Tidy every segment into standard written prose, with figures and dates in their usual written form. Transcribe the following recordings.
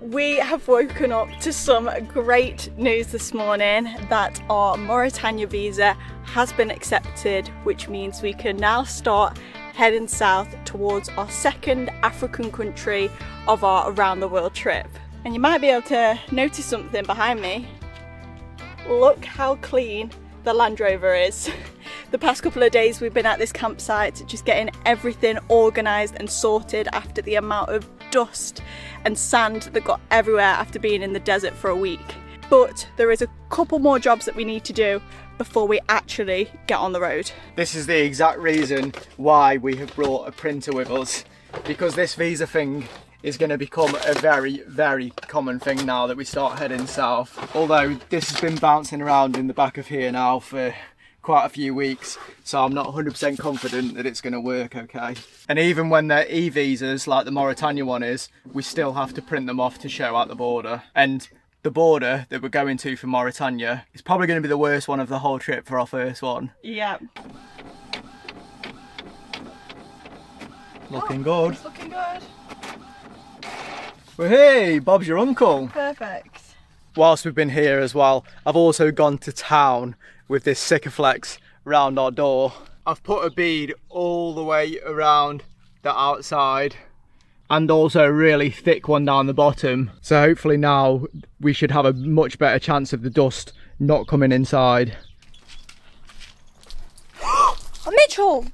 We have woken up to some great news this morning that our Mauritania visa has been accepted, which means we can now start heading south towards our second African country of our around the world trip. And you might be able to notice something behind me. Look how clean the Land Rover is. The past couple of days we've been at this campsite just getting everything organised and sorted after the amount of dust and sand that got everywhere after being in the desert for a week. But there is a couple more jobs that we need to do before we actually get on the road. This is the exact reason why we have brought a printer with us, because this visa thing is going to become a very, very common thing now that we start heading south. Although this has been bouncing around in the back of here now for quite a few weeks, so I'm not 100% confident that it's going to work okay. And even when they're e-visas like the Mauritania one is, we still have to print them off to show at the border. And the border that we're going to for Mauritania is probably going to be the worst one of the whole trip for our first one. Yeah. Looking good. It's looking good. Well, hey, Bob's your uncle. Perfect. Whilst we've been here as well, I've also gone to town with this Sikaflex round our door. I've put a bead all the way around the outside and also a really thick one down the bottom. So hopefully now we should have a much better chance of the dust not coming inside. Mitchell!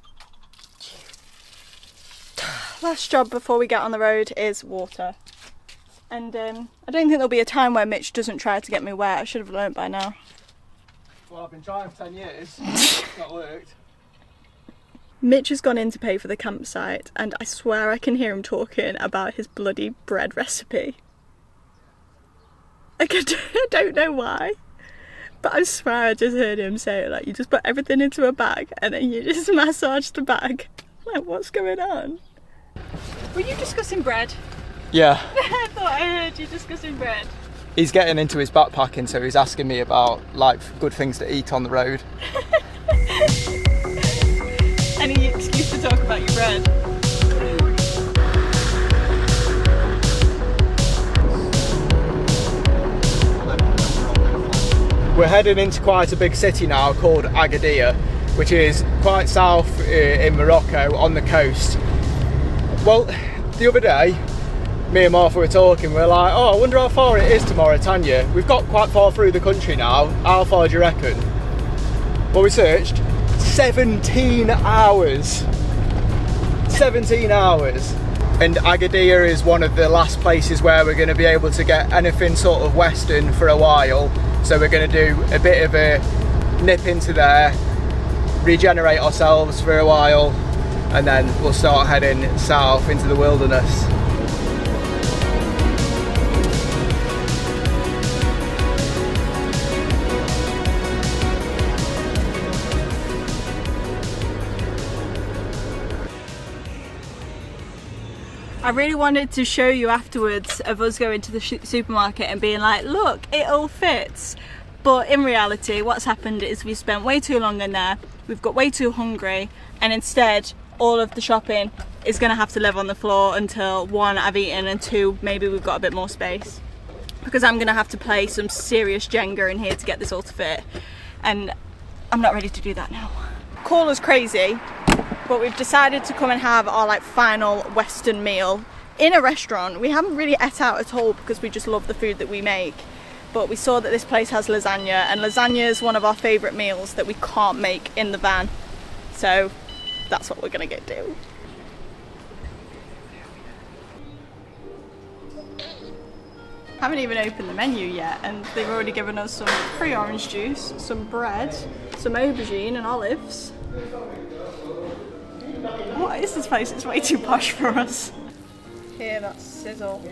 Last job before we get on the road is water. And I don't think there'll be a time where Mitch doesn't try to get me wet. I should have learnt by now. Well, I've been trying for 10 years. It's not worked. Mitch has gone in to pay for the campsite and I swear I can hear him talking about his bloody bread recipe. Like, I don't know why, but I swear I just heard him say, like, you just put everything into a bag and then you just massage the bag. Like, what's going on? Were you discussing bread? Yeah. I thought I heard you discussing bread. He's getting into his backpacking, so he's asking me about like good things to eat on the road. Any excuse to talk about your bread? We're heading into quite a big city now called Agadir, which is quite south in Morocco on the coast. Well, the other day, me and Martha were talking, we were like, oh, I wonder how far it is to Mauritania. We've got quite far through the country now. How far do you reckon? Well, we searched 17 hours. 17 hours. And Agadir is one of the last places where we're going to be able to get anything sort of Western for a while. So we're going to do a bit of a nip into there, regenerate ourselves for a while, and then we'll start heading south into the wilderness. I really wanted to show you afterwards of us going to the supermarket and being like, look, it all fits. But in reality, what's happened is we spent way too long in there, we've got way too hungry, and instead all of the shopping is going to have to live on the floor until one, I've eaten, and two, maybe we've got a bit more space. Because I'm going to have to play some serious Jenga in here to get this all to fit. And I'm not ready to do that now. Call us crazy, but we've decided to come and have our like final Western meal in a restaurant. We haven't really ate out at all because we just love the food that we make. But we saw that this place has lasagna, and lasagna is one of our favourite meals that we can't make in the van. So that's what we're gonna go do. Haven't even opened the menu yet, and they've already given us some free orange juice, some bread, some aubergine and olives. What is this place? It's way too posh for us. Here, that's sizzle.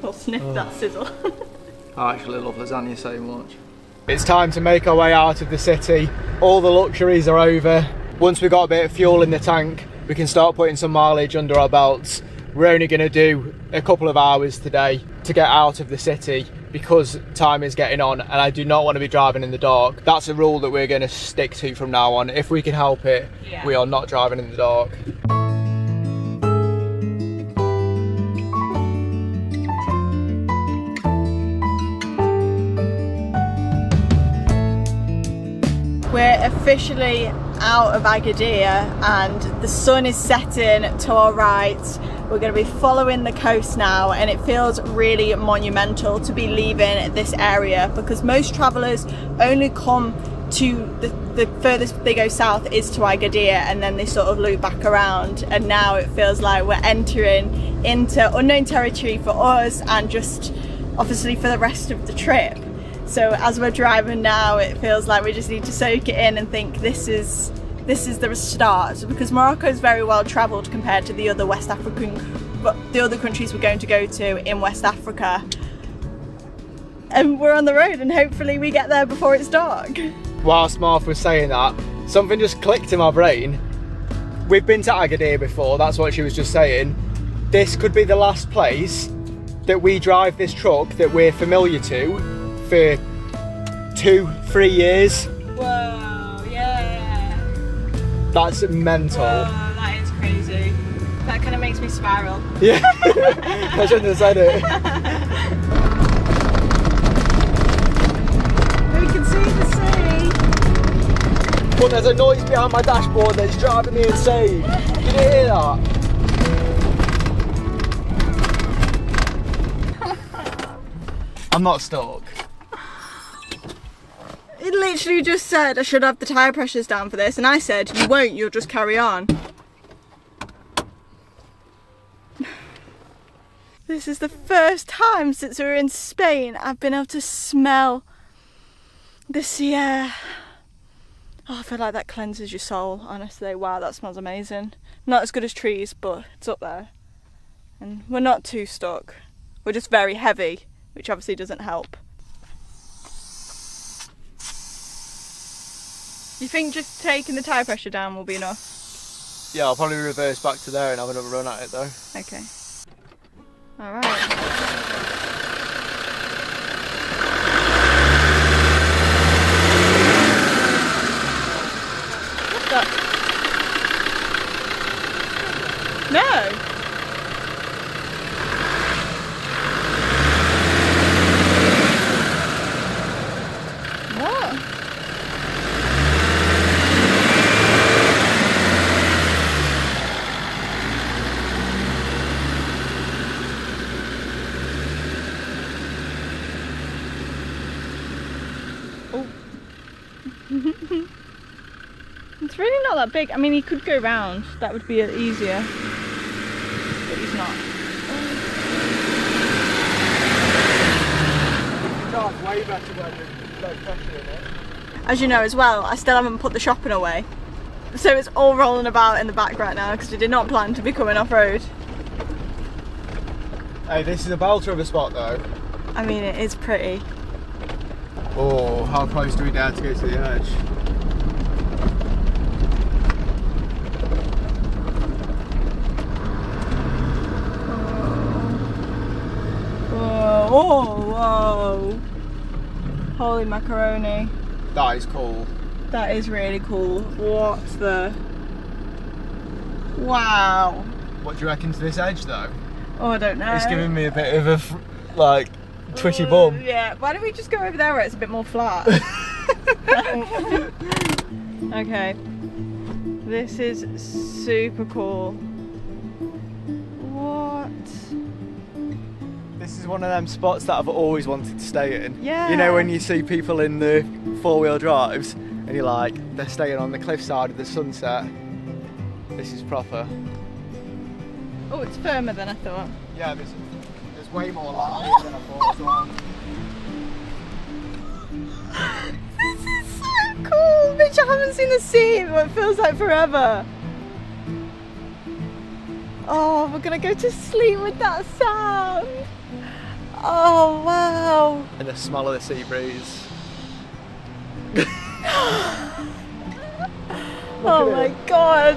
We'll sniff that sizzle. I actually love lasagna so much. It's time to make our way out of the city. All the luxuries are over. Once we've got a bit of fuel in the tank, we can start putting some mileage under our belts. We're only going to do a couple of hours today to get out of the city because time is getting on and I do not want to be driving in the dark. That's a rule that we're going to stick to from now on. If we can help it, we are not driving in the dark. officially out of Agadir and the sun is setting to our right. We're going to be following the coast now, and it feels really monumental to be leaving this area because most travellers only come to the furthest they go south is to Agadir, and then they sort of loop back around, and now it feels like we're entering into unknown territory for us and just obviously for the rest of the trip. So as we're driving now, it feels like we just need to soak it in and think this is the start, because Morocco is very well travelled compared to the other the other countries we're going to go to in West Africa. And we're on the road, and hopefully we get there before it's dark. Whilst Martha was saying that, something just clicked in my brain. We've been to Agadir before, that's what she was just saying. This could be the last place that we drive this truck that we're familiar to for 2-3 years. Whoa, yeah. That's mental. Whoa, that is crazy. That kind of makes me spiral. Yeah, I shouldn't have said it. We can see the sea. But there's a noise behind my dashboard that's driving me insane. Did you hear that? I'm not stuck. It literally just said I should have the tyre pressures down for this, and I said you won't, you'll just carry on. This is the first time since we were in Spain I've been able to smell the sea air. Oh, I feel like that cleanses your soul, honestly. Wow, that smells amazing. Not as good as trees, but it's up there. And we're not too stuck. We're just very heavy, which obviously doesn't help. You think just taking the tyre pressure down will be enough? Yeah, I'll probably reverse back to there and have another run at it though. Okay. Alright. What's that? No! What? It's really not that big. I mean, he could go round. That would be easier. But he's not. It's way better when there's low pressure in it. As you know as well, I still haven't put the shopping away. So it's all rolling about in the back right now because we did not plan to be coming off-road. Hey, this is a belter of a spot though. I mean, it is pretty. Oh, how close do we dare to go to the edge? Whoa, whoa, whoa. Holy macaroni. That is cool. That is really cool. What the... Wow. What do you reckon to this edge though? Oh, I don't know. It's giving me a bit of a, like, twitchy bum. Yeah, why don't we just go over there where it's a bit more flat? Okay. This is super cool. What? This is one of them spots that I've always wanted to stay in. Yeah. You know when you see people in the four-wheel drives and you're like, they're staying on the cliffside of the sunset. This is proper. Oh, it's firmer than I thought. Yeah, there's way more land here than I thought as well. This is so cool! Bitch, I haven't seen the sea in what feels like forever. Oh, we're gonna go to sleep with that sound. Oh, wow. And the smell of the sea breeze. Oh my god.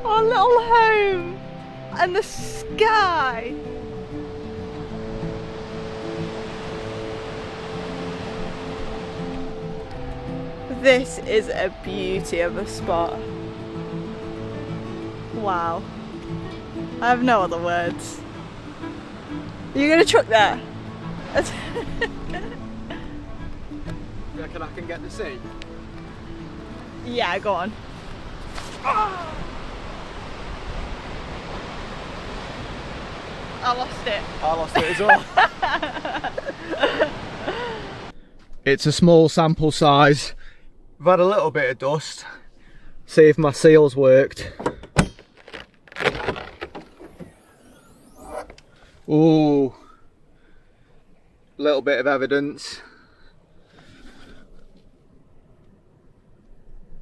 Our little home. And the sky. This is a beauty of a spot. Wow. I have no other words. Are you gonna truck there? You reckon I can get the sea? Yeah, go on. I lost it. I lost it as well. It's a small sample size. I've had a little bit of dust. See if my seals worked. Ooh. Little bit of evidence.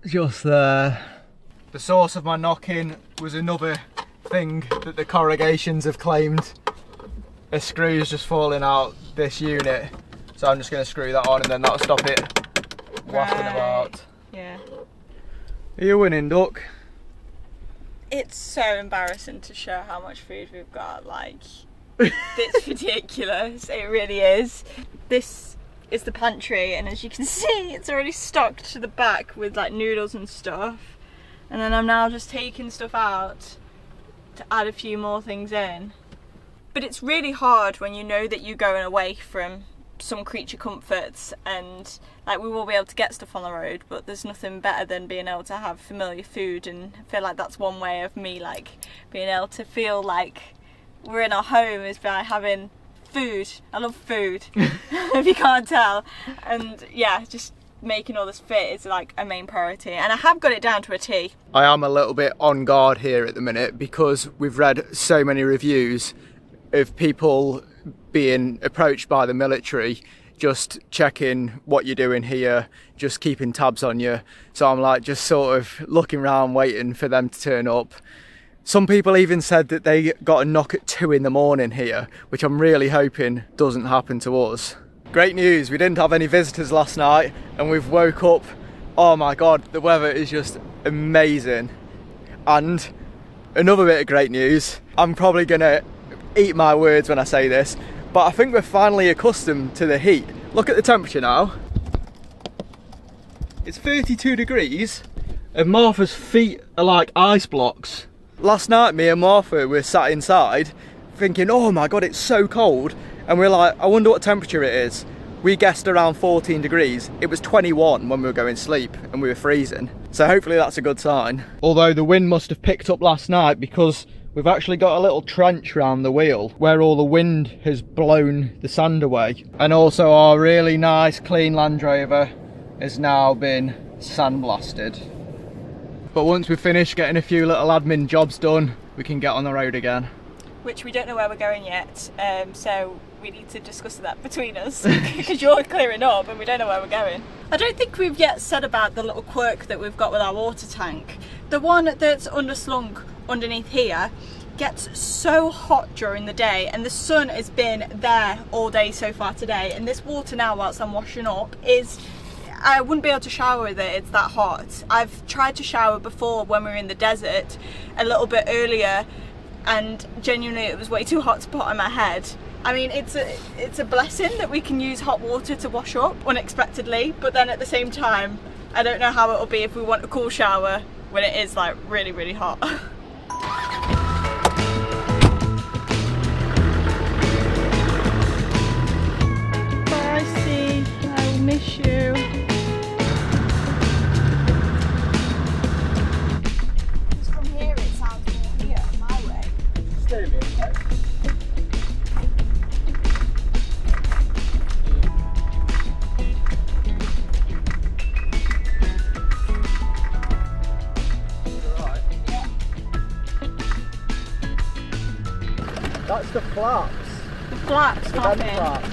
Just there. The source of my knocking was another thing that the corrugations have claimed. A screw's just falling out this unit, so I'm just going to screw that on and then that'll stop it wafting about. Yeah. Are you winning, duck? It's so embarrassing to show how much food we've got, like, it's ridiculous, it really is. This is the pantry, and as you can see, it's already stocked to the back with like noodles and stuff. And then I'm now just taking stuff out to add a few more things in. But it's really hard when you know that you're going away from some creature comforts, and like we will be able to get stuff on the road, but there's nothing better than being able to have familiar food, and I feel like that's one way of me like being able to feel like we're in our home is by having food. I love food, if you can't tell. And yeah, just making all this fit is like a main priority, and I have got it down to a T. I am a little bit on guard here at the minute because we've read so many reviews of people being approached by the military, just checking what you're doing here, just keeping tabs on you. So I'm like just sort of looking around waiting for them to turn up. Some people even said that they got a knock at 2 in the morning here, which I'm really hoping doesn't happen to us. Great news, we didn't have any visitors last night and we've woke up. Oh my god, the weather is just amazing. And another bit of great news, I'm probably gonna eat my words when I say this, but I think we're finally accustomed to the heat. Look at the temperature now. It's 32 degrees and Martha's feet are like ice blocks. Last night me and Martha were sat inside thinking, oh my god, it's so cold, and we're like, I wonder what temperature it is. We guessed around 14 degrees. It was 21 when we were going to sleep and we were freezing. So hopefully that's a good sign. Although the wind must have picked up last night because we've actually got a little trench around the wheel where all the wind has blown the sand away. And also our really nice clean Land Rover has now been sandblasted. But once we've finished getting a few little admin jobs done, we can get on the road again. Which we don't know where we're going yet, so we need to discuss that between us because you're clearing up and we don't know where we're going. I don't think we've yet said about the little quirk that we've got with our water tank. The one that's underslung underneath here gets so hot during the day, and the sun has been there all day so far today, and this water now whilst I'm washing up is, I wouldn't be able to shower with it, it's that hot. I've tried to shower before when we were in the desert a little bit earlier, and genuinely it was way too hot to put on my head. I mean, it's a blessing that we can use hot water to wash up unexpectedly, but then at the same time, I don't know how it'll be if we want a cool shower when it is like really, really hot. Bye, C. I will miss you. From here it sounds more here, my way. Stay a minute, mate. That's the flaps. The flaps, The nothing. vent flaps.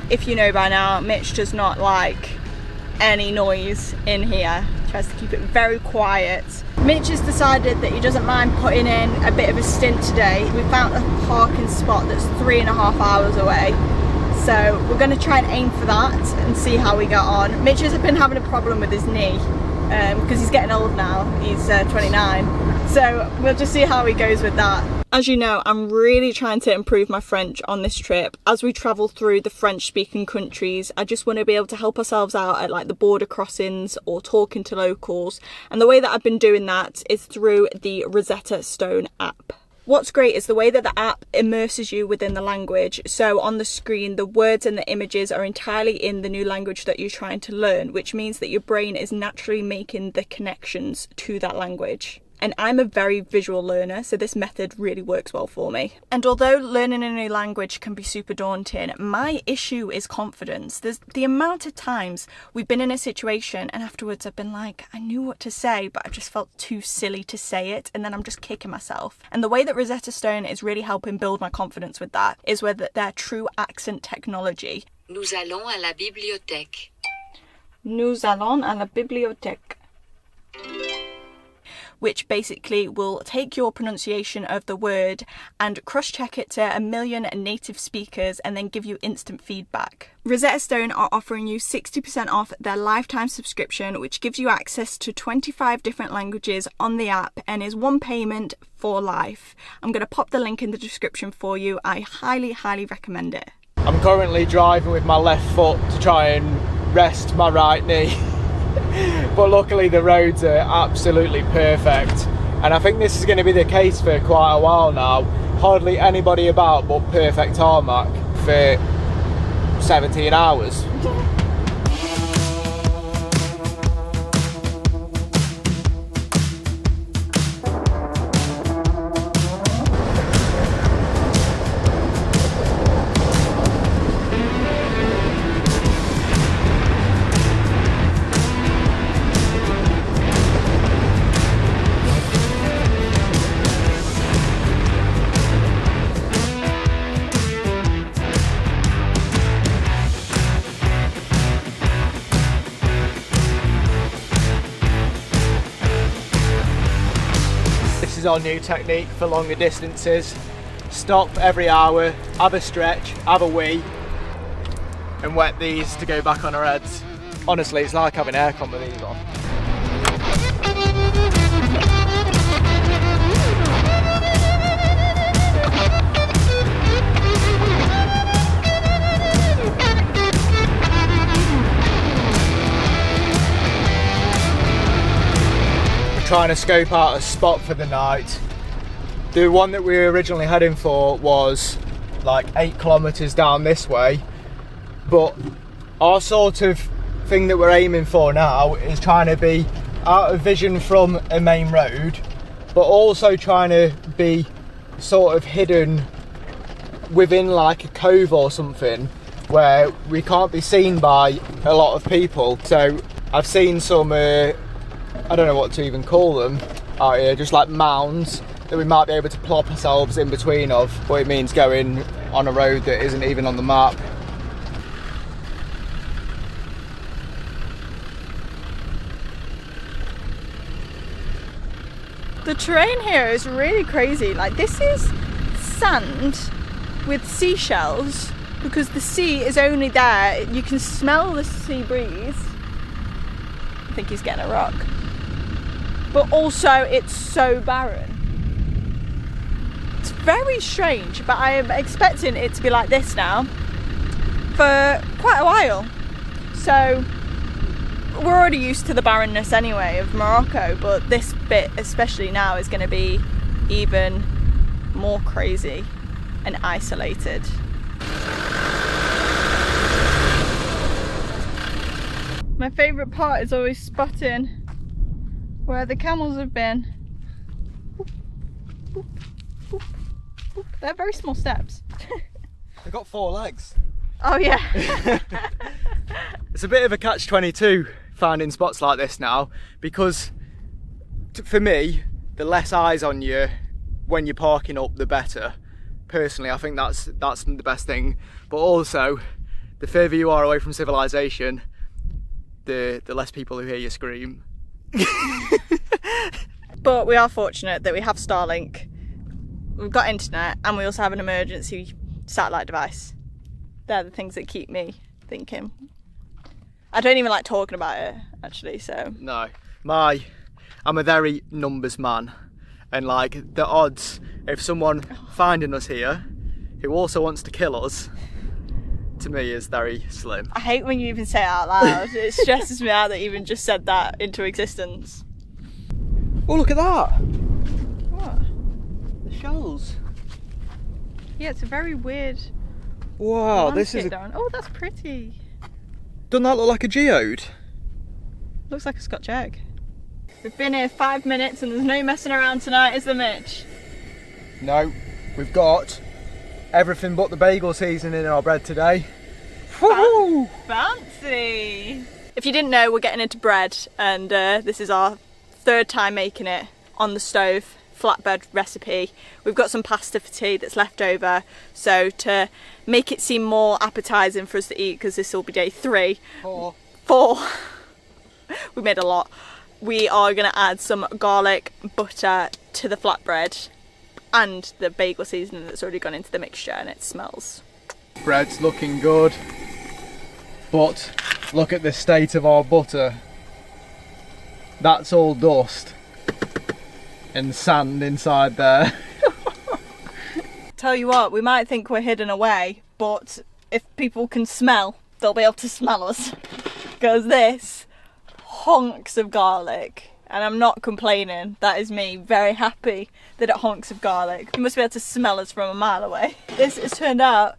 If you know by now, Mitch does not like any noise in here. He tries to keep it very quiet. Mitch has decided that he doesn't mind putting in a bit of a stint today. We found a parking spot that's 3.5 hours away. So we're going to try and aim for that and see how we get on. Mitch has been having a problem with his knee because he's getting old now. He's 29. So we'll just see how he goes with that. As you know, I'm really trying to improve my French on this trip. As we travel through the French-speaking countries, I just want to be able to help ourselves out at like the border crossings or talking to locals. And the way that I've been doing that is through the Rosetta Stone app. What's great is the way that the app immerses you within the language. So on the screen, the words and the images are entirely in the new language that you're trying to learn, which means that your brain is naturally making the connections to that language. And I'm a very visual learner, so this method really works well for me. And although learning a new language can be super daunting, my issue is confidence. There's the amount of times we've been in a situation and afterwards I've been like, I knew what to say, but I just felt too silly to say it, and then I'm just kicking myself. And the way that Rosetta Stone is really helping build my confidence with that is with their true accent technology. Nous allons à la bibliothèque. Nous allons à la bibliothèque. Which basically will take your pronunciation of the word and cross-check it to 1 million native speakers and then give you instant feedback. Rosetta Stone are offering you 60% off their lifetime subscription, which gives you access to 25 different languages on the app and is one payment for life. I'm going to pop the link in the description for you. I highly, highly recommend it. I'm currently driving with my left foot to try and rest my right knee. But luckily the roads are absolutely perfect, and I think this is going to be the case for quite a while now. Hardly anybody about but perfect tarmac for 17 hours. This is our new technique for longer distances. Stop every hour, have a stretch, have a wee, and wet these to go back on our heads. Honestly, it's like having aircon with these on. Trying to scope out a spot for the night. The one that we were originally heading for was like 8 kilometers down this way, but our sort of thing that we're aiming for now is trying to be out of vision from a main road, but also trying to be sort of hidden within like a cove or something where we can't be seen by a lot of people. So I've seen some I don't know what to even call them out here, just like mounds that we might be able to plop ourselves in between of, but it means going on a road that isn't even on the map. The terrain here is really crazy. Like, this is sand with seashells because the sea is only there. You can smell the sea breeze. I think he's getting a rock. But also it's so barren. It's very strange, but I am expecting it to be like this now for quite a while. So we're already used to the barrenness anyway of Morocco, but this bit especially now is going to be even more crazy and isolated. My favourite part is always spotting where the camels have been. They're very small steps. They've got 4 legs. Oh yeah. It's a bit of a catch-22 finding spots like this now, because for me, the less eyes on you when you're parking up, the better. Personally, I think that's the best thing. But also, the further you are away from civilization, the less people who hear you scream. But we are fortunate that we have Starlink, we've got internet, and we also have an emergency satellite device. They're the things that keep me thinking. I don't even like talking about it, actually, so. No, I'm a very numbers man, and like the odds of someone finding us here who also wants to kill us, to me, is very slim. I hate when you even say it out loud. It stresses me out that you even just said that into existence. Oh, look at that! What? The shells. Yeah, it's a very weird Wow, this is down. Oh, that's pretty. Doesn't that look like a geode? Looks like a Scotch egg. We've been here 5 minutes and there's no messing around tonight, is there, Mitch? No, we've got everything but the bagel seasoning in our bread today. Woo! Fancy! If you didn't know, we're getting into bread, and this is our 3rd time making it on the stove, flatbread recipe. We've got some pasta for tea that's left over, so to make it seem more appetising for us to eat, because this will be day 3. 4. We made a lot. We are going to add some garlic butter to the flatbread and the bagel seasoning that's already gone into the mixture, and it smells. Bread's looking good, but look at the state of our butter. That's all dust and sand inside there. Tell you what, we might think we're hidden away, but if people can smell, they'll be able to smell us. Because this honks of garlic, and I'm not complaining, that is me very happy that it honks of garlic. You must be able to smell us from a mile away. This has turned out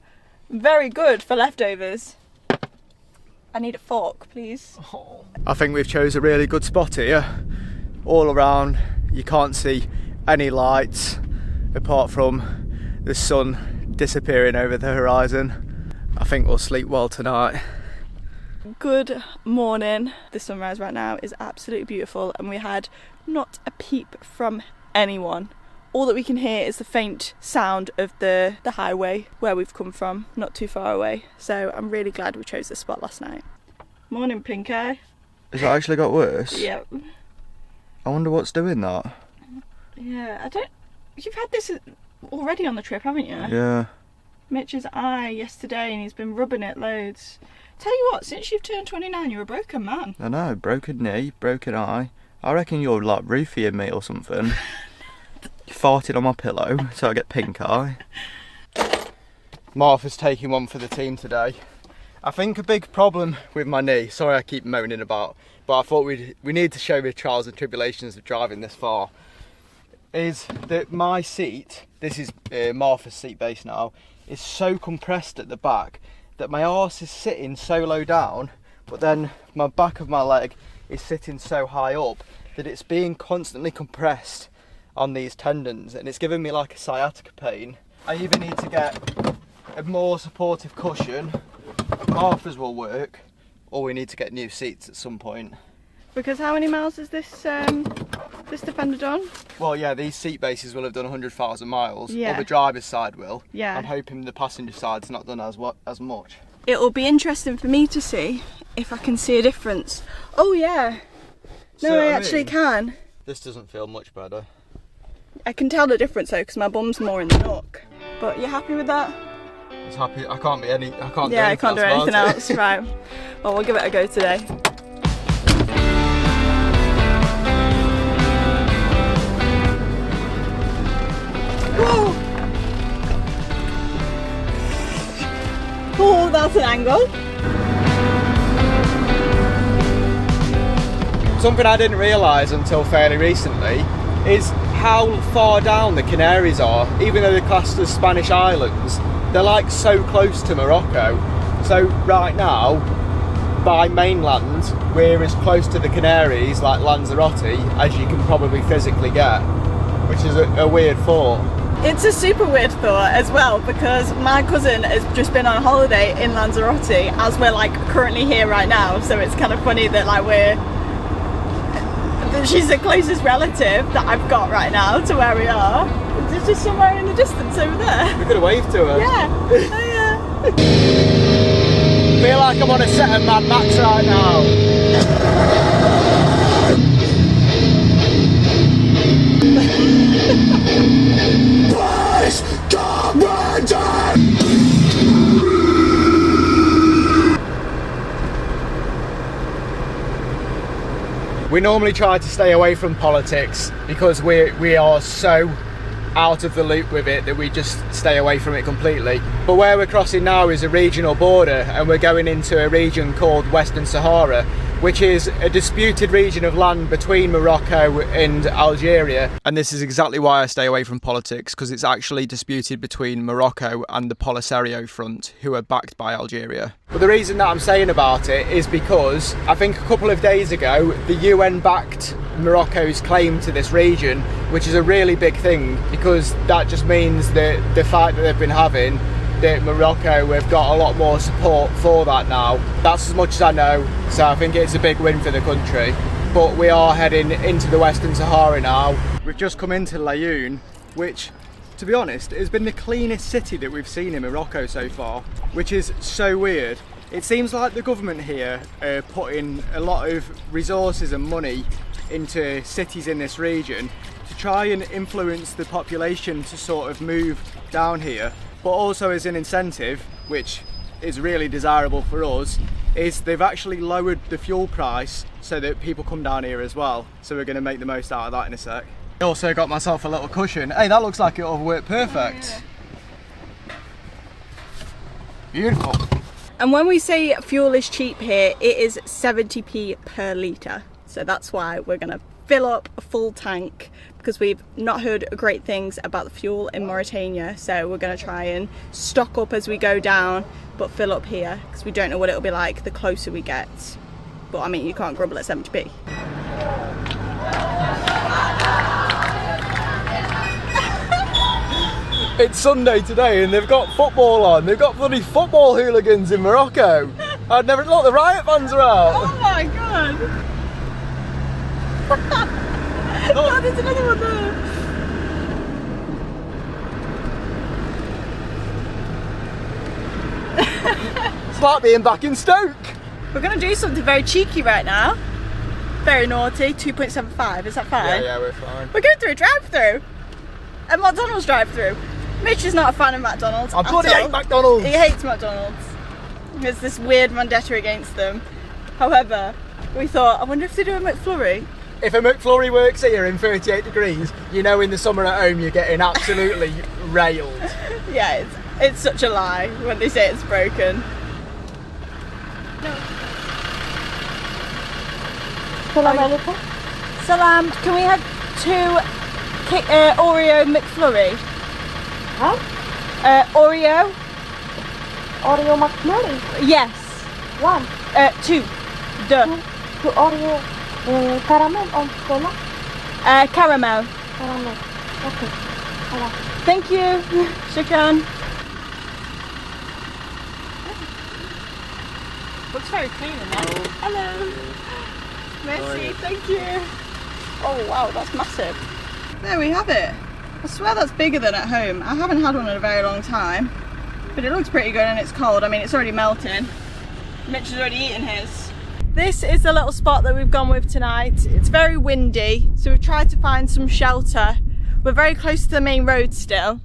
very good for leftovers. I need a fork, please. I think we've chose a really good spot here. All around you can't see any lights apart from the sun disappearing over the horizon. I think we'll sleep well tonight. Good morning. The sunrise right now is absolutely beautiful, and we had not a peep from anyone. All that we can hear is the faint sound of the highway where we've come from, not too far away. So I'm really glad we chose this spot last night. Morning, Pinky. Has it actually got worse? Yep. I wonder what's doing that. Yeah, you've had this already on the trip, haven't you? Yeah. Mitch's eye yesterday, and he's been rubbing it loads. Tell you what, since you've turned 29, you're a broken man. I know, broken knee, broken eye. I reckon you're like roofing me or something. Farted on my pillow, so I get pink eye. Martha's taking one for the team today. I think a big problem with my knee, sorry I keep moaning about, but I thought we need to show the trials and tribulations of driving this far, is that my seat, this is Martha's seat base now, is so compressed at the back that my arse is sitting so low down, but then my back of my leg is sitting so high up that it's being constantly compressed on these tendons, and it's giving me like a sciatica pain. I either need to get a more supportive cushion, Martha's will work, or we need to get new seats at some point. Because how many miles has this Defender done? Well, yeah, these seat bases will have done 100,000 miles, yeah. Or the driver's side will. Yeah. I'm hoping the passenger side's not done as much. It'll be interesting for me to see if I can see a difference. Oh yeah. No, I actually can. This doesn't feel much better. I can tell the difference though, because my bum's more in the nook. But you happy with that? It's happy. I can't do anything else. Right. Well, we'll give it a go today. Whoa! Oh, that's an angle. Something I didn't realise until fairly recently is how far down the Canaries are. Even though they're classed as Spanish islands, they're like so close to Morocco. So right now, by mainland, we're as close to the Canaries, like Lanzarote, as you can probably physically get, which is a weird thought. It's a super weird thought as well, because my cousin has just been on holiday in Lanzarote as we're like currently here right now, so it's kind of funny that like she's the closest relative that I've got right now to where we are. It's just somewhere in the distance over there. We could have waved to her. Yeah. Oh yeah. I feel like I'm on a set of Mad Max right now. We normally try to stay away from politics because we are so out of the loop with it that we just stay away from it completely. But where we're crossing now is a regional border, and we're going into a region called Western Sahara, which is a disputed region of land between Morocco and Algeria. And this is exactly why I stay away from politics, because it's actually disputed between Morocco and the Polisario Front, who are backed by Algeria. But the reason that I'm saying about it is because I think a couple of days ago, the UN backed Morocco's claim to this region, which is a really big thing, because that just means that the fight that they've been having, that Morocco have got a lot more support for that now. That's as much as I know, so I think it's a big win for the country. But we are heading into the Western Sahara now. We've just come into Laayoune, which, to be honest, has been the cleanest city that we've seen in Morocco so far, which is so weird. It seems like the government here are putting a lot of resources and money into cities in this region to try and influence the population to sort of move down here. But also as an incentive, which is really desirable for us, is they've actually lowered the fuel price so that people come down here as well. So we're going to make the most out of that in a sec. I also got myself a little cushion. Hey, that looks like it'll work perfect. Beautiful. And when we say fuel is cheap here, it is 70p per litre. So that's why we're going to fill up a full tank, because we've not heard great things about the fuel in Mauritania. So we're going to try and stock up as we go down, but fill up here because we don't know what it'll be like the closer we get. But I mean, you can't grumble at 70p. It's Sunday today and they've got football on. They've got bloody football hooligans in Morocco. I'd never thought the riot fans are out. Oh my god! Oh, there's another one there. It's like being back in Stoke. We're going to do something very cheeky right now. Very naughty. 2.75. Is that fine? Yeah, we're fine. We're going through a drive-through. A McDonald's drive-through. Mitch is not a fan of McDonald's. I bloody hate McDonald's. He hates McDonald's. There's this weird vendetta against them. However, we thought, I wonder if they do a McFlurry. If a McFlurry works here in 38 degrees, you know in the summer at home you're getting absolutely railed. Yeah, it's such a lie when they say it's broken. No. Salam alaikum. Salam, can we have 2 Oreo McFlurry? Huh? Oreo? Oreo McFlurry. Yes. 1. 2. Duh. 2 Oreo caramel or cola? Caramel. Caramel. Okay. Hello. Thank you. Shukran. Looks very clean in there. Hello. Merci, thank you. Oh wow, that's massive. There we have it. I swear that's bigger than at home. I haven't had one in a very long time, but it looks pretty good and it's cold. I mean, it's already melting. Mitch has already eaten his. This is the little spot that we've gone with tonight. It's very windy, so we've tried to find some shelter. We're very close to the main road still,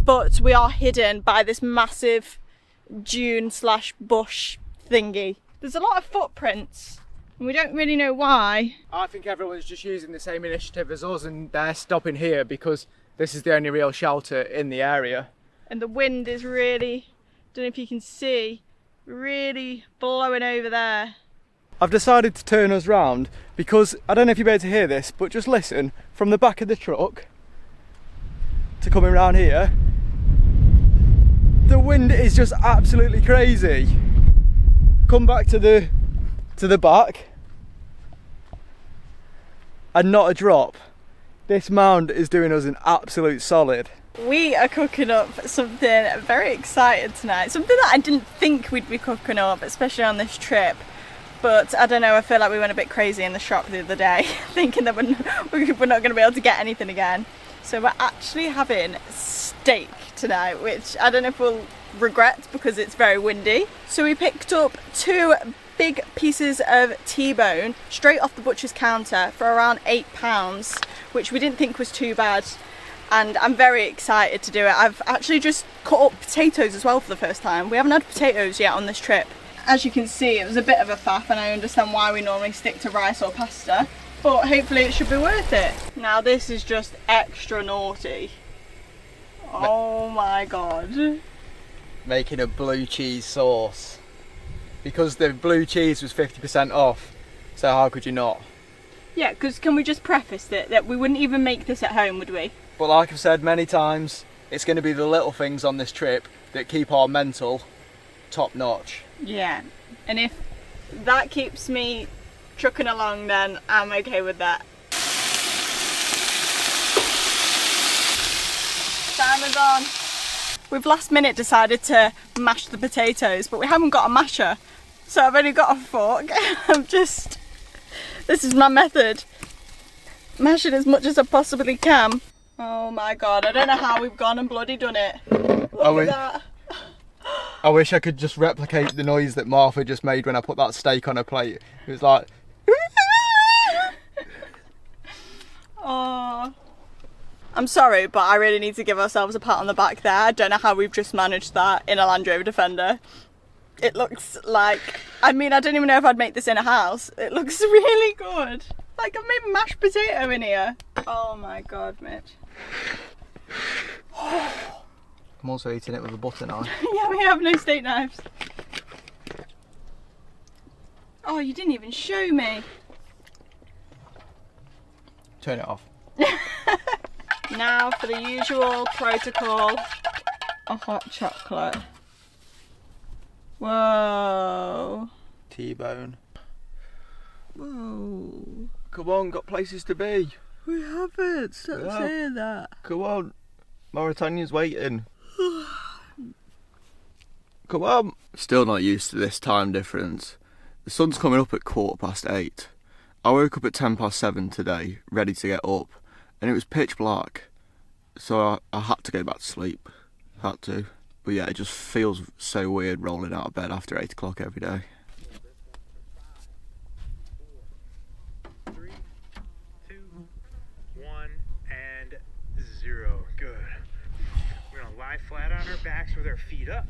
but we are hidden by this massive dune/bush thingy. There's a lot of footprints and we don't really know why. I think everyone's just using the same initiative as us and they're stopping here because this is the only real shelter in the area. And the wind is really, don't know if you can see, really blowing over there. I've decided to turn us round because, I don't know if you'll be able to hear this, but just listen, from the back of the truck to coming round here, the wind is just absolutely crazy. Come back to the back and not a drop. This mound is doing us an absolute solid. We are cooking up something very excited tonight, something that I didn't think we'd be cooking up, especially on this trip. But I don't know, I feel like we went a bit crazy in the shop the other day, thinking that we're not going to be able to get anything again. So we're actually having steak tonight, which I don't know if we'll regret because it's very windy. So we picked up 2 big pieces of T-bone straight off the butcher's counter for around £8, which we didn't think was too bad. And I'm very excited to do it. I've actually just cut up potatoes as well for the first time. We haven't had potatoes yet on this trip. As you can see, it was a bit of a faff and I understand why we normally stick to rice or pasta, but hopefully it should be worth it. Now this is just extra naughty. Oh my god. Making a blue cheese sauce. because the blue cheese was 50% off, so how could you not? Yeah, because can we just preface that we wouldn't even make this at home, would we? But like I've said many times, it's going to be the little things on this trip that keep our mental top notch. Yeah, and if that keeps me trucking along, then I'm okay with that. Timer's on. We've last minute decided to mash the potatoes, but we haven't got a masher, so I've only got a fork. This is my method. Mash it as much as I possibly can. Oh my god, I don't know how we've gone and bloody done it. Look at that. I wish I could just replicate the noise that Martha just made when I put that steak on her plate. It was like... Oh, I'm sorry, but I really need to give ourselves a pat on the back there. I don't know how we've just managed that in a Land Rover Defender. It looks like, I mean, I don't even know if I'd make this in a house. It looks really good. Like I've made mashed potato in here. Oh my god, Mitch. I'm also eating it with a butter knife. Yeah, we have no steak knives. Oh, you didn't even show me. Turn it off. Now for the usual protocol, a hot chocolate. Whoa. T-bone. Whoa. Come on, got places to be. We haven't. Stop saying that. Come on. Mauritania's waiting. Come on. Still not used to this time difference. The sun's coming up at 8:15. I woke up at 7:10 today, ready to get up, and it was pitch black. So I had to go back to sleep. Had to. But yeah, it just feels so weird rolling out of bed after 8 o'clock every day. 3, 2, 1, and 0. Good. We're gonna lie flat on our backs with our feet up.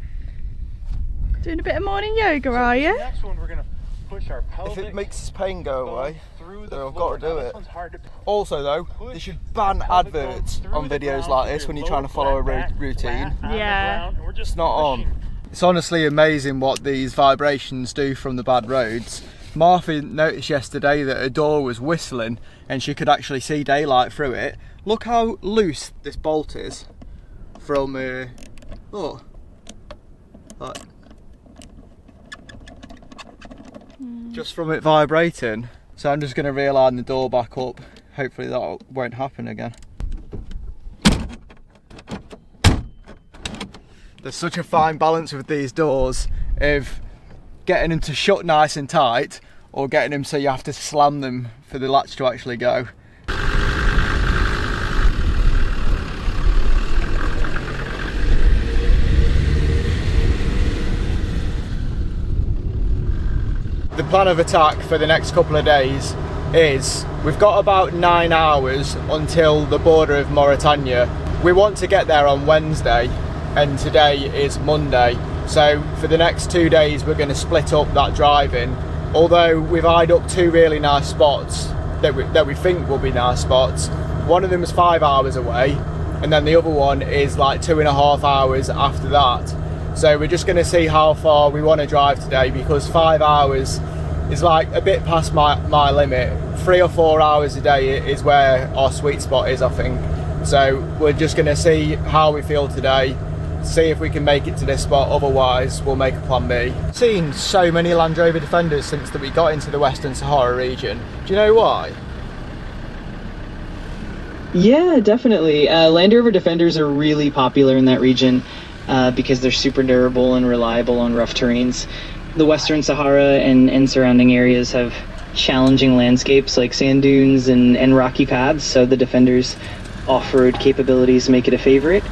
Doing a bit of morning yoga, are you? Next one, we're gonna push our pelvic. If it makes this pain go away, through then the I've got to do Now, this it. one's hard to Also though, they should ban adverts on videos like this when you're trying to follow a routine. Yeah. It's not on. It's honestly amazing what these vibrations do from the bad roads. Martha noticed yesterday that her door was whistling and she could actually see daylight through it. Look how loose this bolt is from look. Like, just from it vibrating. So I'm just going to realign the door back up. Hopefully that won't happen again. There's such a fine balance with these doors of getting them to shut nice and tight or getting them so you have to slam them for the latch to actually go. The plan of attack for the next couple of days is we've got about 9 hours until the border of Mauritania. We want to get there on Wednesday and today is Monday, so for the next 2 days we're going to split up that driving, although we've eyed up 2 really nice spots that we think will be nice spots. One of them is 5 hours away and then the other one is like 2.5 hours after that. So we're just going to see how far we want to drive today, because 5 hours is like a bit past my limit. 3 or 4 hours a day is where our sweet spot is, I think. So we're just going to see how we feel today, see if we can make it to this spot, otherwise we'll make a plan B. Seen so many Land Rover Defenders since that we got into the Western Sahara region. Do you know why? Yeah, definitely. Land Rover Defenders are really popular in that region because they're super durable and reliable on rough terrains. The Western Sahara and surrounding areas have challenging landscapes like sand dunes and rocky paths, so the Defender's off-road capabilities make it a favorite.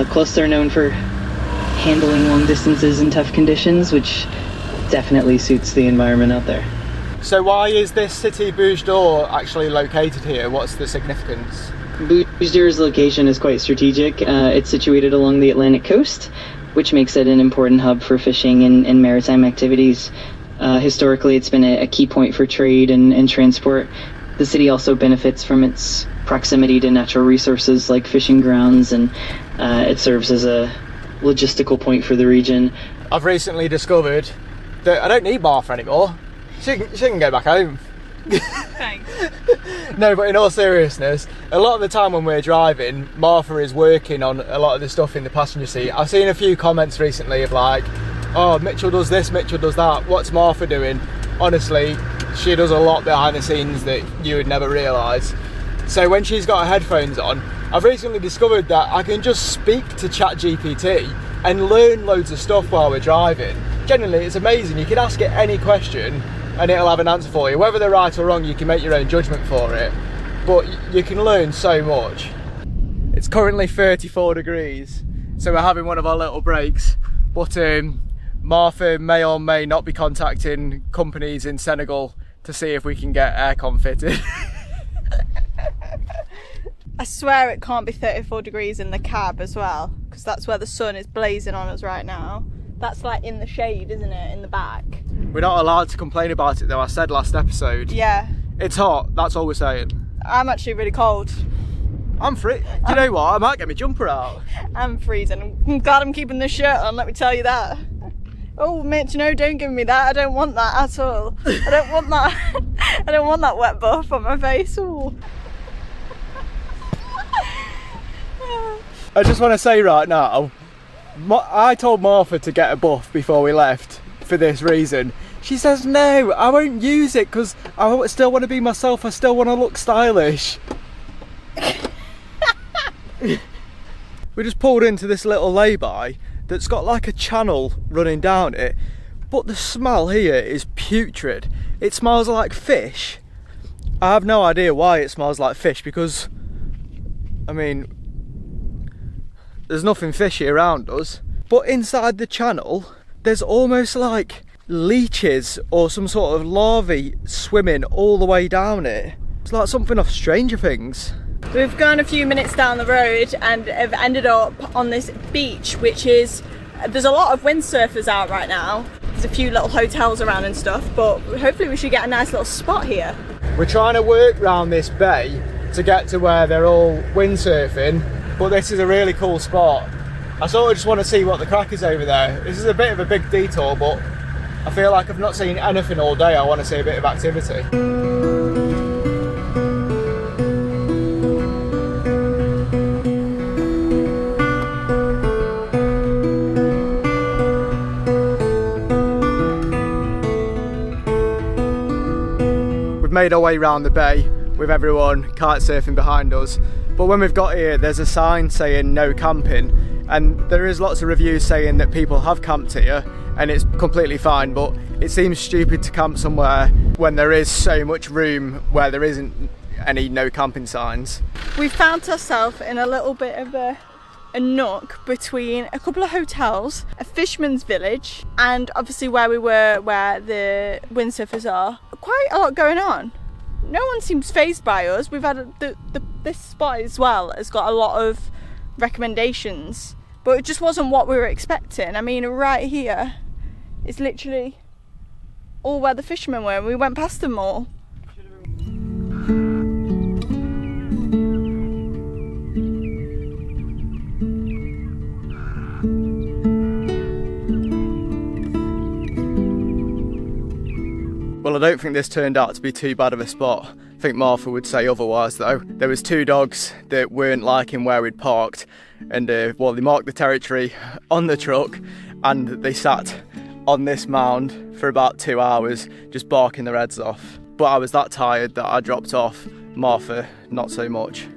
Plus, they're known for handling long distances in tough conditions, which definitely suits the environment out there. So why is this city Bouge d'Or actually located here? What's the significance? Bouge d'Or's location is quite strategic. It's situated along the Atlantic coast, which makes it an important hub for fishing and maritime activities. Historically, it's been a key point for trade and transport. The city also benefits from its proximity to natural resources like fishing grounds, and it serves as a logistical point for the region. I've recently discovered that I don't need Martha anymore. She can go back home. Thanks. No, but in all seriousness, a lot of the time when we're driving, Martha is working on a lot of the stuff in the passenger seat. I've seen a few comments recently of like, oh, Mitchell does this, Mitchell does that, what's Martha doing? Honestly, she does a lot behind the scenes that you would never realise. So when she's got her headphones on, I've recently discovered that I can just speak to ChatGPT and learn loads of stuff while we're driving. Generally, it's amazing. You can ask it any question and it'll have an answer for you. Whether they're right or wrong, you can make your own judgment for it, but you can learn so much. It's currently 34 degrees, so we're having one of our little breaks, but Martha may or may not be contacting companies in Senegal to see if we can get aircon fitted. I swear it can't be 34 degrees in the cab as well, because that's where the sun is blazing on us right now. That's like in the shade, isn't it, in the back? We're not allowed to complain about it though, I said last episode. Yeah. It's hot, that's all we're saying. I'm actually really cold. I'm free. Do you know what? I might get my jumper out. I'm freezing. I'm glad I'm keeping this shirt on, let me tell you that. Oh, Mitch, no, don't give me that. I don't want that at all. I don't want that. I don't want that wet buff on my face. Ooh. I just want to say right now, I told Martha to get a buff before we left for this reason. She says, no, I won't use it because I still want to be myself. I still want to look stylish. We just pulled into this little lay-by that's got like a channel running down it, but the smell here is putrid. It smells like fish. I have no idea why it smells like fish because, I mean, there's nothing fishy around us, but inside the channel there's almost like leeches or some sort of larvae swimming all the way down it. It's like something off Stranger Things. We've gone a few minutes down the road and have ended up on this beach, which is, there's a lot of windsurfers out right now. There's a few little hotels around and stuff, but hopefully we should get a nice little spot here. We're trying to work around this bay to get to where they're all windsurfing, but this is a really cool spot. I sort of just want to see what the crack is over there. This is a bit of a big detour, but I feel like I've not seen anything all day. I want to see a bit of activity. We've made our way round the bay with everyone kite surfing behind us, but when we've got here there's a sign saying no camping, and there is lots of reviews saying that people have camped here and it's completely fine, but it seems stupid to camp somewhere when there is so much room where there isn't any no camping signs. We found ourselves in a little bit of a nook between a couple of hotels, a fisherman's village, and obviously where we were, where the windsurfers are. Quite a lot going on. No one seems fazed by us. We've had this spot as well has got a lot of recommendations, but it just wasn't what we were expecting. I mean, right here is literally all where the fishermen were, and we went past them all. Well, I don't think this turned out to be too bad of a spot. I think Martha would say otherwise though. There was two dogs that weren't liking where we'd parked, and well, they marked the territory on the truck and they sat on this mound for about 2 hours just barking their heads off. But I was that tired that I dropped off. Martha, not so much.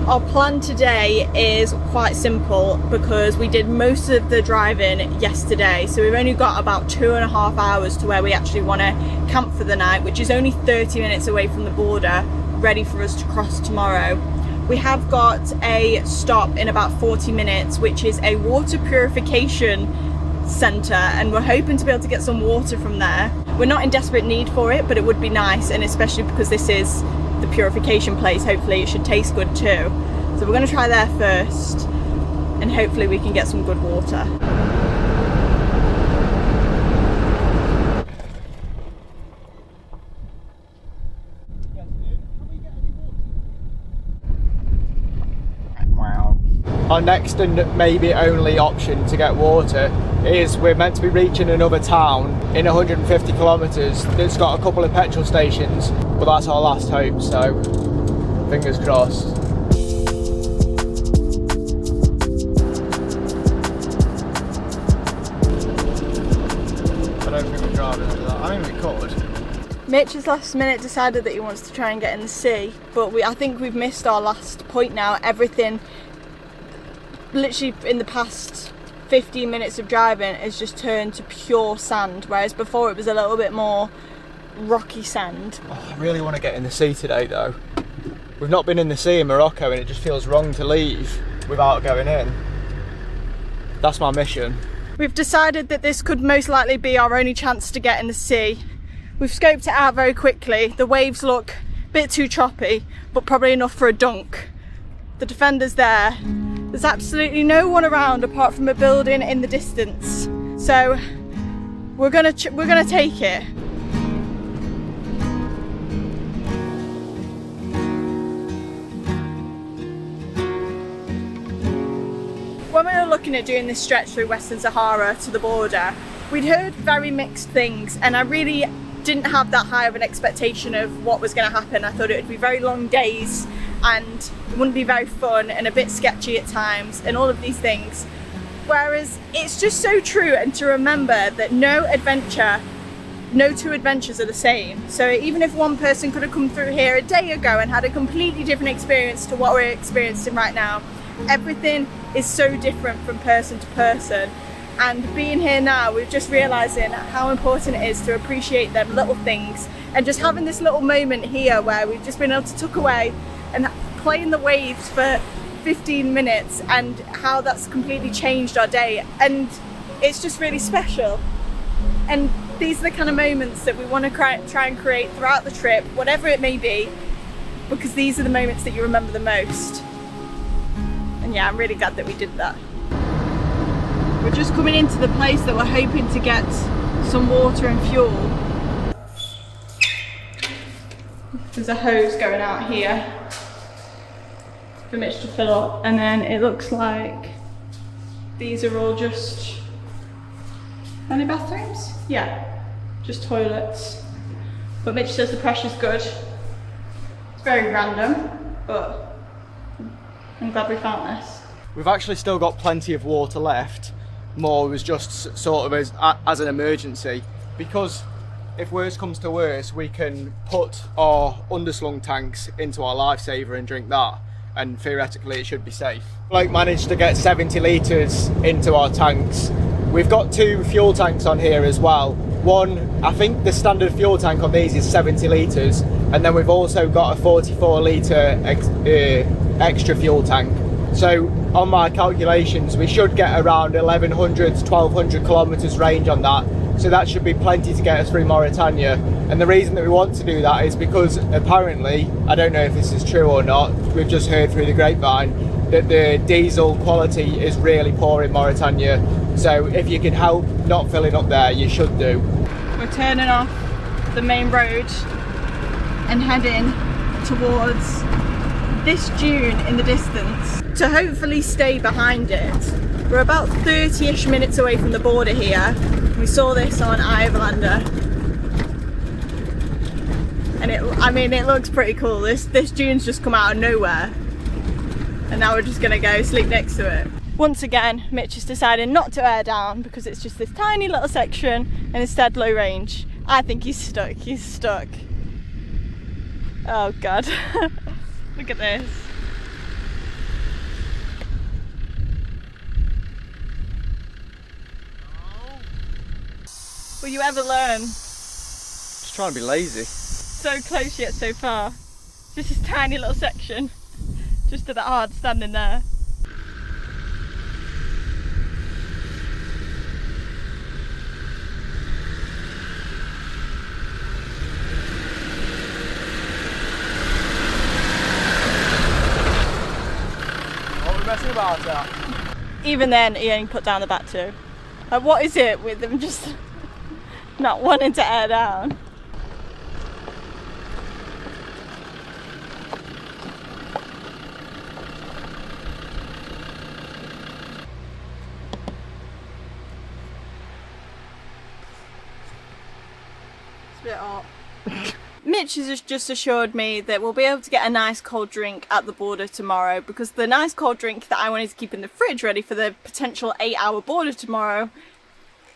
Our plan today is quite simple because we did most of the driving yesterday, so we've only got about 2.5 hours to where we actually want to camp for the night, which is only 30 minutes away from the border, ready for us to cross tomorrow. We have got a stop in about 40 minutes, which is a water purification centre, and we're hoping to be able to get some water from there. We're not in desperate need for it, but it would be nice, and especially because this is the purification place, hopefully it should taste good too. So we're going to try there first, and hopefully we can get some good water. our next and maybe only option to get water is we're meant to be reaching another town in 150 kilometres that's got a couple of petrol stations, but that's our last hope, so fingers crossed. I don't think we're driving over that. I mean, we could. Mitch has last minute decided that he wants to try and get in the sea, but I think we've missed our last point now. Everything, literally in the past 15 minutes of driving, has just turned to pure sand, whereas before it was a little bit more rocky sand. Oh, I really want to get in the sea today though. We've not been in the sea in Morocco and it just feels wrong to leave without going in. That's my mission. We've decided that this could most likely be our only chance to get in the sea. We've scoped it out very quickly. The waves look a bit too choppy, but probably enough for a dunk. The Defender's there. There's absolutely no one around apart from a building in the distance. So we're gonna take it. When we were looking at doing this stretch through Western Sahara to the border, we'd heard very mixed things, and I really didn't have that high of an expectation of what was going to happen. I thought it would be very long days and it wouldn't be very fun and a bit sketchy at times and all of these things. Whereas it's just so true, and to remember that no two adventures are the same. So even if one person could have come through here a day ago and had a completely different experience to what we're experiencing right now, everything is so different from person to person. And being here now, we're just realising how important it is to appreciate them little things, and just having this little moment here where we've just been able to tuck away and play in the waves for 15 minutes, and how that's completely changed our day. And it's just really special. And these are the kind of moments that we want to try and create throughout the trip, whatever it may be, because these are the moments that you remember the most. And yeah, I'm really glad that we did that. We're just coming into the place that we're hoping to get some water and fuel. There's a hose going out here for Mitch to fill up, and then it looks like these are all just only bathrooms? Yeah, just toilets. But Mitch says the pressure's good. It's very random, but I'm glad we found this. We've actually still got plenty of water left. More was just sort of as an emergency, because if worse comes to worse, we can put our underslung tanks into our lifesaver and drink that, and theoretically it should be safe. Like, managed to get 70 litres into our tanks. We've got 2 fuel tanks on here as well. One, I think the standard fuel tank on these is 70 litres, and then we've also got a 44 litre extra fuel tank. So on my calculations, we should get around 1100 to 1200 kilometres range on that. So that should be plenty to get us through Mauritania. And the reason that we want to do that is because apparently, I don't know if this is true or not, we've just heard through the grapevine that the diesel quality is really poor in Mauritania. So if you can help not filling up there, you should do. We're turning off the main road and heading towards this dune in the distance to hopefully stay behind it. We're about 30-ish minutes away from the border here. We saw this on iOverlander, and it looks pretty cool. This dune's just come out of nowhere, and now we're just gonna go sleep next to it. Once again, Mitch has decided not to air down because it's just this tiny little section and instead low range. I think he's stuck. Oh God. Look at this. Will you ever learn? Just trying to be lazy. So close yet so far. Just this tiny little section. Just to that hard standing there. About that. Even then, he only put down the back two. Like, what is it with them just not wanting to air down? not. Mitch has just assured me that we'll be able to get a nice cold drink at the border tomorrow, because the nice cold drink that I wanted to keep in the fridge ready for the potential 8-hour border tomorrow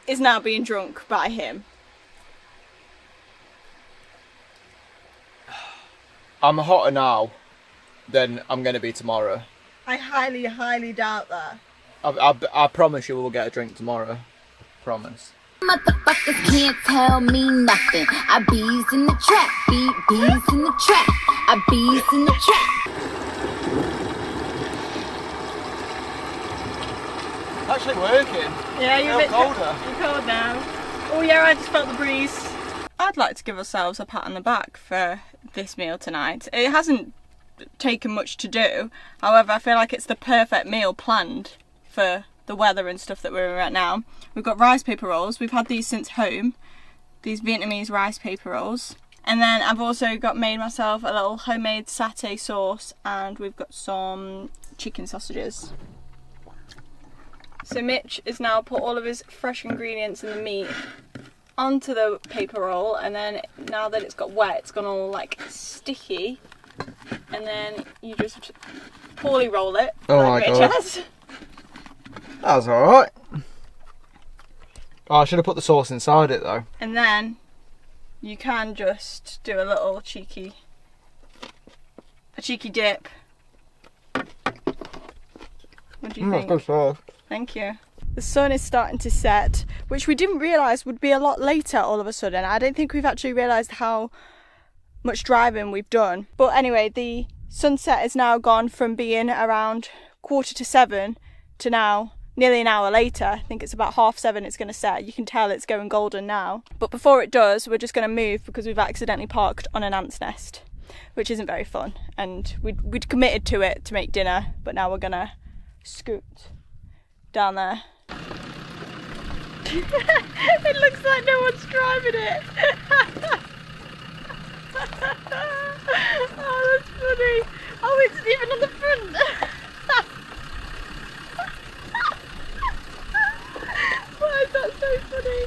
is now being drunk by him. I'm hotter now than I'm going to be tomorrow. I highly, highly doubt that. I promise you we'll get a drink tomorrow. Promise. Motherfuckers can't tell me nothing. I bees in the trap, bees in the trap. I bees in the trap. Actually working. Yeah, you're a bit colder. You're cold now. Oh yeah, I just felt the breeze. I'd like to give ourselves a pat on the back for this meal tonight. It hasn't taken much to do. However, I feel like it's the perfect meal planned for the weather and stuff that we're in right now. We've got rice paper rolls. We've had these since home. These Vietnamese rice paper rolls. And then I've also made myself a little homemade satay sauce, and we've got some chicken sausages. So Mitch has now put all of his fresh ingredients and the meat onto the paper roll, and then now that it's got wet, it's gone all like sticky, and then you just poorly roll it. Oh like my Mitch God. has. That was alright. Oh, I should have put the sauce inside it though. And then you can just do a little cheeky dip. What do you think? Good sauce. Thank you. The sun is starting to set, which we didn't realise would be a lot later all of a sudden. I don't think we've actually realised how much driving we've done. But anyway, the sunset has now gone from being around 6:45 to now nearly an hour later. I think it's about 7:30 it's going to set. You can tell it's going golden now. But before it does, we're just going to move because we've accidentally parked on an ant's nest, which isn't very fun. And we'd committed to it to make dinner, but now we're going to scoot down there. It looks like no one's driving it. Oh, that's funny. Oh, it's even on the front. Why is that so funny?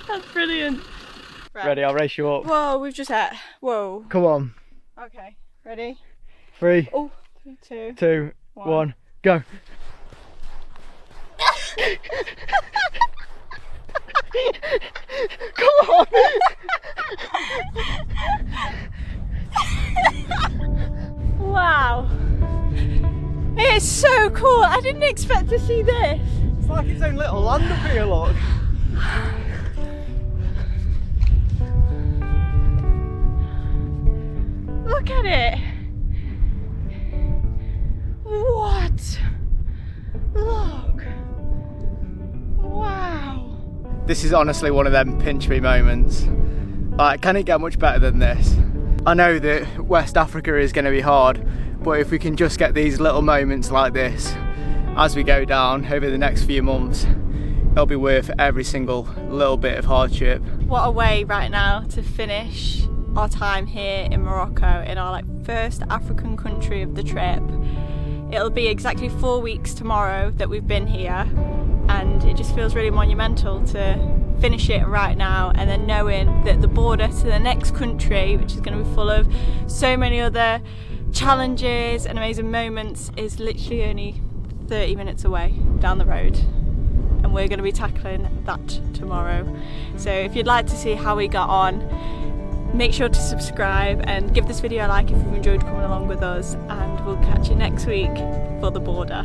That's brilliant. Right. Ready, I'll race you up. Whoa, we've just had. Whoa. Come on. Okay, ready? 3, Oh, 2, 2, 1, go. Come on. Wow. It's so cool. I didn't expect to see this. It's like its own little land up here, look. Look at it. What? Look. Wow. This is honestly one of them pinch me moments. Like, can it get much better than this? I know that West Africa is going to be hard, but if we can just get these little moments like this as we go down over the next few months, it'll be worth every single little bit of hardship. What a way right now to finish our time here in Morocco, in our first African country of the trip. It'll be exactly 4 weeks tomorrow that we've been here, and it just feels really monumental to finish it right now, and then knowing that the border to the next country, which is going to be full of so many other challenges and amazing moments, is literally only 30 minutes away down the road, and we're going to be tackling that tomorrow. So if you'd like to see how we got on, make sure to subscribe and give this video a like if you've enjoyed coming along with us, and we'll catch you next week for the border.